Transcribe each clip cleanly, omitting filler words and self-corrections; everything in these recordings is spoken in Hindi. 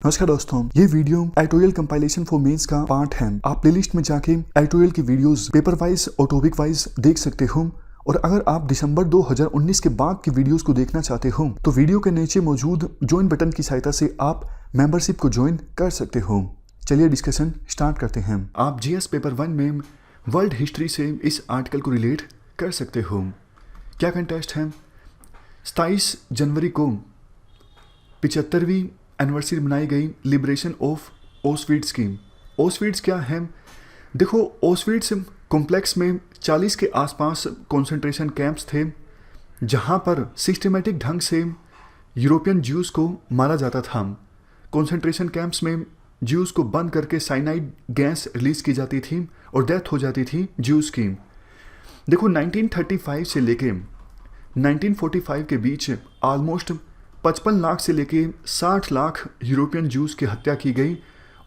नमस्कार दोस्तों, ये video editorial compilation for mains का पार्ट है। आप प्लेलिस्ट में जाके एडिटोरियल की वीडियोस पेपर वाइज और टॉपिक वाइज देख सकते हो। और अगर आप दिसंबर 2019 के बाद की वीडियोस को देखना चाहते हो तो वीडियो के नीचे मौजूद ज्वाइन बटन की सहायता से आप मेंबरशिप को ज्वाइन कर सकते हो। चलिए डिस्कशन स्टार्ट करते हैं। आप जीएस पेपर 1 में वर्ल्ड हिस्ट्री से इस आर्टिकल को रिलेट कर सकते हो। क्या कंटेस्ट है? 27 जनवरी को 75वीं एनिवर्सरी मनाई गई लिबरेशन ऑफ ऑस्विट्स की। ऑस्विट्स क्या है? देखो, ऑस्विट्स कॉम्प्लेक्स में 40 के आसपास कंसंट्रेशन कैंप्स थे जहां पर सिस्टमेटिक ढंग से यूरोपियन ज्यूज़ को मारा जाता था। कंसंट्रेशन कैंप्स में ज्यूज़ को बंद करके साइनाइड गैस रिलीज की जाती थी और डेथ हो जाती थी ज्यूज़ की। देखो, 1935 से लेके 1945 के बीच ऑलमोस्ट 55 लाख से लेके 60 लाख यूरोपियन ज्यूज़ की हत्या की गई।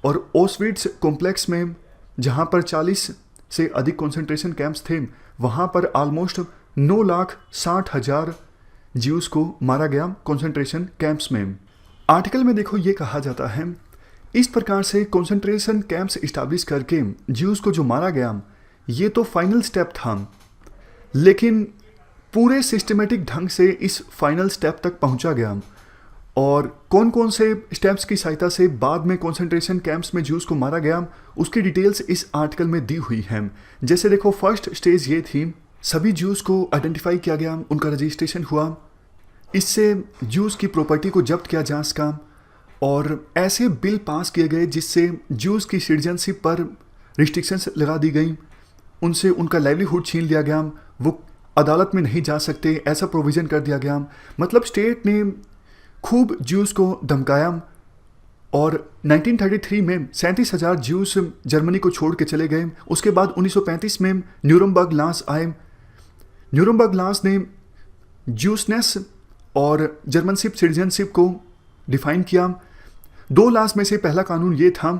और ऑस्विट्स कॉम्प्लेक्स में जहां पर 40 से अधिक कंसंट्रेशन कैंप्स थे वहां पर ऑलमोस्ट 9,60,000 ज्यूज़ को मारा गया कंसंट्रेशन कैंप्स में। आर्टिकल में देखो ये कहा जाता है, इस प्रकार से कंसंट्रेशन कैंप्स इस्टेब्लिश करके ज्यूज़ को जो मारा गया ये तो फाइनल स्टेप था, लेकिन पूरे सिस्टमेटिक ढंग से इस फाइनल स्टेप तक पहुंचा गया। और कौन कौन से स्टेप्स की सहायता से बाद में कंसंट्रेशन कैंप्स में ज्यूज़ को मारा गया उसकी डिटेल्स इस आर्टिकल में दी हुई हैं। जैसे देखो, फर्स्ट स्टेज ये थी, सभी ज्यूज़ को आइडेंटिफाई किया गया, उनका रजिस्ट्रेशन हुआ, इससे ज्यूज़ की प्रॉपर्टी को जब्त किया जा सका और ऐसे बिल पास किए गए जिससे ज्यूज़ की सिटीजनशिप पर रिस्ट्रिक्शंस लगा दी गई, उनसे उनका लाइवलीहुड छीन लिया गया, वो अदालत में नहीं जा सकते, ऐसा प्रोविज़न कर दिया गया। मतलब स्टेट ने खूब ज्यूज़ को धमकाया। और 1933 में 37,000 ज्यूज़ जर्मनी को छोड़ के चले गए। उसके बाद 1935 में न्यूरमबर्ग लॉज आए। न्यूरमबर्ग लॉज ने ज्यूसनेस और जर्मनशिप सिटीजनशिप को डिफाइन किया। 2 लॉज में से पहला कानून ये था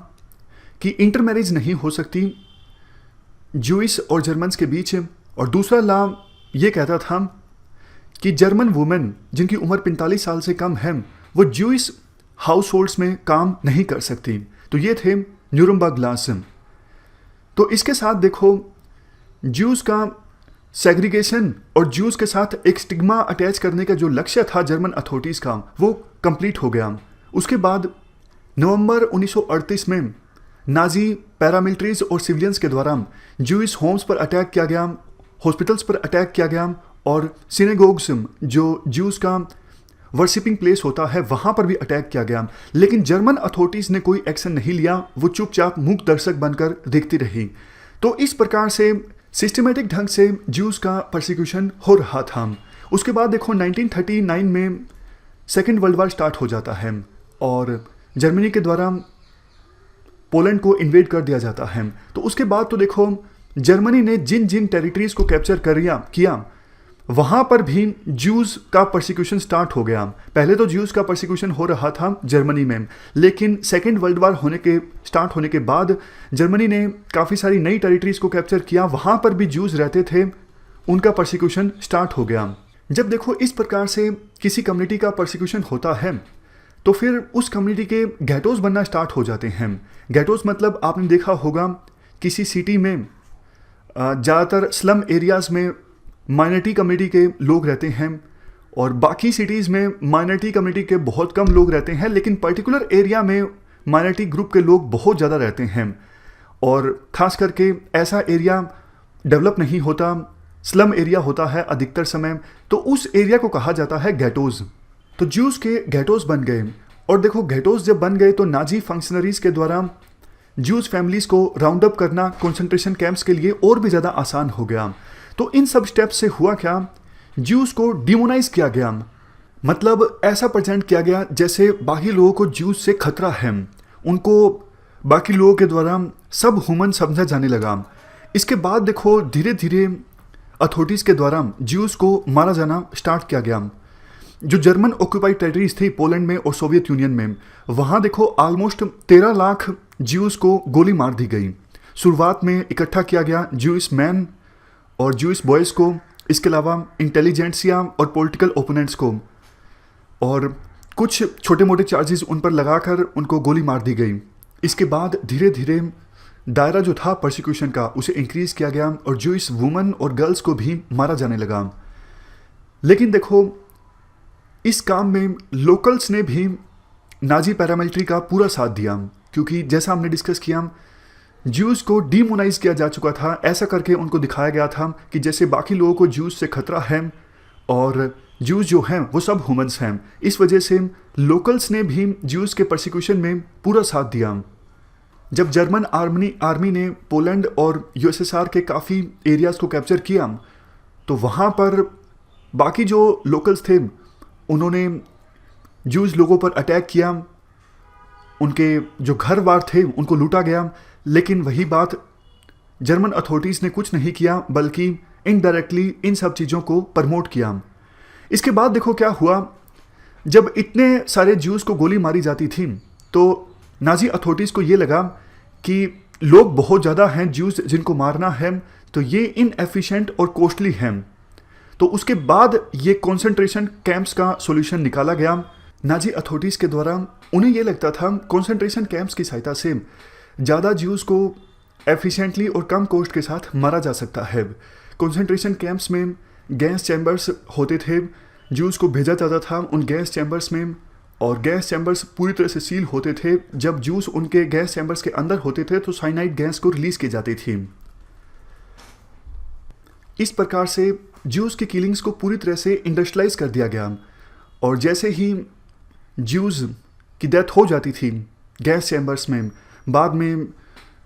कि इंटर मैरिज नहीं हो सकती ज्यूइश और जर्मन्स के बीच, और दूसरा लॉ ये कहता था कि जर्मन वुमेन जिनकी उम्र 45 साल से कम है वो ज्यूइश हाउस होल्ड्स में काम नहीं कर सकती। तो ये थे न्यूरमबर्ग लॉज। तो इसके साथ देखो, ज्यूज़ का सेग्रीगेशन और ज्यूज़ के साथ एक स्टिग्मा अटैच करने का जो लक्ष्य था जर्मन अथॉरिटीज़ का वो कंप्लीट हो गया। उसके बाद नवंबर 1938 में नाजी पैरामिलिट्रीज और सिविलियंस के द्वारा ज्यूइश होम्स पर अटैक किया गया, हॉस्पिटल्स पर अटैक किया गया और सिनेगोग्स जो ज्यूज़ का वर्शिपिंग प्लेस होता है वहाँ पर भी अटैक किया गया। लेकिन जर्मन अथॉरिटीज़ ने कोई एक्शन नहीं लिया, वो चुपचाप मूक दर्शक बनकर देखती रही। तो इस प्रकार से सिस्टमेटिक ढंग से ज्यूज़ का परसिक्यूशन हो रहा था। उसके बाद देखो 1939 में सेकेंड वर्ल्ड वार स्टार्ट हो जाता है और जर्मनी के द्वारा पोलैंड को इन्वेड कर दिया जाता है। तो उसके बाद तो देखो, जर्मनी ने जिन जिन टेरिटरीज को कैप्चर किया वहाँ पर भी ज्यूज़ का परसिक्यूशन स्टार्ट हो गया। पहले तो ज्यूज़ का परसिक्यूशन हो रहा था जर्मनी में, लेकिन सेकेंड वर्ल्ड वार स्टार्ट होने के बाद जर्मनी ने काफ़ी सारी नई टेरिटरीज को कैप्चर किया, वहाँ पर भी ज्यूज़ रहते थे, उनका परसिक्यूशन स्टार्ट हो गया। जब देखो इस प्रकार से किसी कम्युनिटी का परसिक्यूशन होता है तो फिर उस कम्युनिटी के गेटोज़ बनना स्टार्ट हो जाते हैं। गेटोज़ मतलब आपने देखा होगा किसी सिटी में ज़्यादातर स्लम एरियाज़ में माइनॉरिटी कम्युनिटी के लोग रहते हैं और बाकी सिटीज़ में माइनॉरिटी कम्युनिटी के बहुत कम लोग रहते हैं, लेकिन पर्टिकुलर एरिया में माइनॉरिटी ग्रुप के लोग बहुत ज़्यादा रहते हैं और ख़ास करके ऐसा एरिया डेवलप नहीं होता, स्लम एरिया होता है अधिकतर समय, तो उस एरिया को कहा जाता है गेटोज़। तो ज्यूज़ के गेटोज़ बन गए। और देखो, गेटोज़ जब बन गए तो नाजी फंक्शनरीज़ के द्वारा ज्यूज़ फैमिलीज़ को राउंड अप करना कंसंट्रेशन कैंप्स के लिए और भी ज़्यादा आसान हो गया। तो इन सब स्टेप्स से हुआ क्या, ज्यूज़ को डिमोनाइज किया गया। मतलब ऐसा प्रेजेंट किया गया जैसे बाकी लोगों को ज्यूज़ से खतरा है, उनको बाकी लोगों के द्वारा सब ह्यूमन समझा जाने लगा। इसके बाद देखो धीरे धीरे अथॉरिटीज़ के द्वारा ज्यूज़ को मारा जाना स्टार्ट किया गया। जो जर्मन ऑक्यूपाइड टेरिटरीज थी पोलैंड में और सोवियत यूनियन में, वहाँ देखो ऑलमोस्ट 13 लाख ज्यूज़ को गोली मार दी गई। शुरुआत में इकट्ठा किया गया ज्यूइश मैन और ज्यूइश बॉयज़ को, इसके अलावा इंटेलिजेंसिया और पॉलिटिकल ओपोनेंट्स को, और कुछ छोटे मोटे चार्जेस उन पर लगाकर उनको गोली मार दी गई। इसके बाद धीरे धीरे दायरा जो था प्रोसिक्यूशन का उसे इंक्रीज किया गया और जूइश वुमन और गर्ल्स को भी मारा जाने लगा। लेकिन देखो, इस काम में लोकल्स ने भी नाजी पैरामिलिट्री का पूरा साथ दिया, क्योंकि जैसा हमने डिस्कस किया, ज्यूज को डिमोनाइज किया जा चुका था। ऐसा करके उनको दिखाया गया था कि जैसे बाकी लोगों को ज्यूज से खतरा है और ज्यूज जो हैं वो सब ह्यूमंस हैं। इस वजह से लोकल्स ने भी ज्यूज के परसिक्यूशन में पूरा साथ दिया। जब जर्मन आर्मी ने पोलैंड और यूएसएसआर के काफ़ी एरियाज़ को कैप्चर किया, तो वहाँ पर बाकी जो लोकल्स थे उन्होंने ज्यूज लोगों पर अटैक किया, उनके जो घर बार थे उनको लूटा गया। लेकिन वही बात, जर्मन अथॉरिटीज़ ने कुछ नहीं किया, बल्कि इनडायरेक्टली इन सब चीज़ों को प्रमोट किया। इसके बाद देखो क्या हुआ, जब इतने सारे ज्यूज को गोली मारी जाती थी तो नाजी अथॉरिटीज़ को ये लगा कि लोग बहुत ज़्यादा हैं ज्यूज जिनको मारना है, तो ये इनएफिशिएंट और कॉस्टली हैं। तो उसके बाद ये कॉन्सेंट्रेशन कैंप्स का सॉल्यूशन निकाला गया नाजी अथॉरिटीज़ के द्वारा। उन्हें ये लगता था कॉन्सेंट्रेशन कैंप्स की सहायता से ज़्यादा ज्यूज को एफिशिएंटली और कम कॉस्ट के साथ मारा जा सकता है। कॉन्सेंट्रेशन कैंप्स में गैस चैम्बर्स होते थे, ज्यूज को भेजा जाता था उन गैस चैम्बर्स में, और गैस चैम्बर्स पूरी तरह से सील होते थे। जब ज्यूज उनके गैस चैम्बर्स के अंदर होते थे तो साइनाइड गैस को रिलीज की जाती थी। इस प्रकार से ज्यूज की किलिंग्स को पूरी तरह से इंडस्ट्रियलाइज कर दिया गया। और जैसे ही ज्यूज की डेथ हो जाती थी गैस चैम्बर्स में, बाद में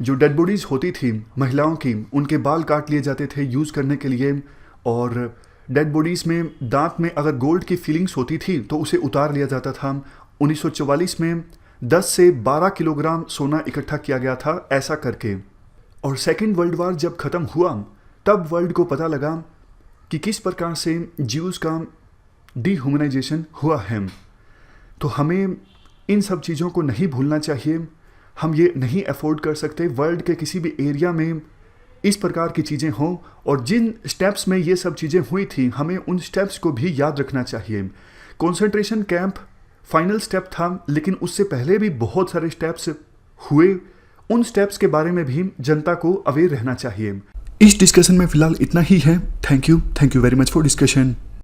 जो डेड बॉडीज़ होती थी महिलाओं की, उनके बाल काट लिए जाते थे यूज़ करने के लिए। और डेड बॉडीज़ में दांत में अगर गोल्ड की फीलिंग्स होती थी तो उसे उतार लिया जाता था। 1944 में 10 से 12 किलोग्राम सोना इकट्ठा किया गया था ऐसा करके। और सेकेंड वर्ल्ड वार जब ख़त्म हुआ तब वर्ल्ड को पता लगा कि किस प्रकार से ज्यूज का डिह्यूमनाइजेशन हुआ है। तो हमें इन सब चीज़ों को नहीं भूलना चाहिए। हम ये नहीं अफोर्ड कर सकते वर्ल्ड के किसी भी एरिया में इस प्रकार की चीज़ें हों। और जिन स्टेप्स में ये सब चीज़ें हुई थी हमें उन स्टेप्स को भी याद रखना चाहिए। कॉन्सेंट्रेशन कैंप फाइनल स्टेप था, लेकिन उससे पहले भी बहुत सारे स्टेप्स हुए। उन स्टेप्स के बारे में भी जनता को अवेयर रहना चाहिए। इस डिस्कशन में फिलहाल इतना ही है। Thank you very much for discussion.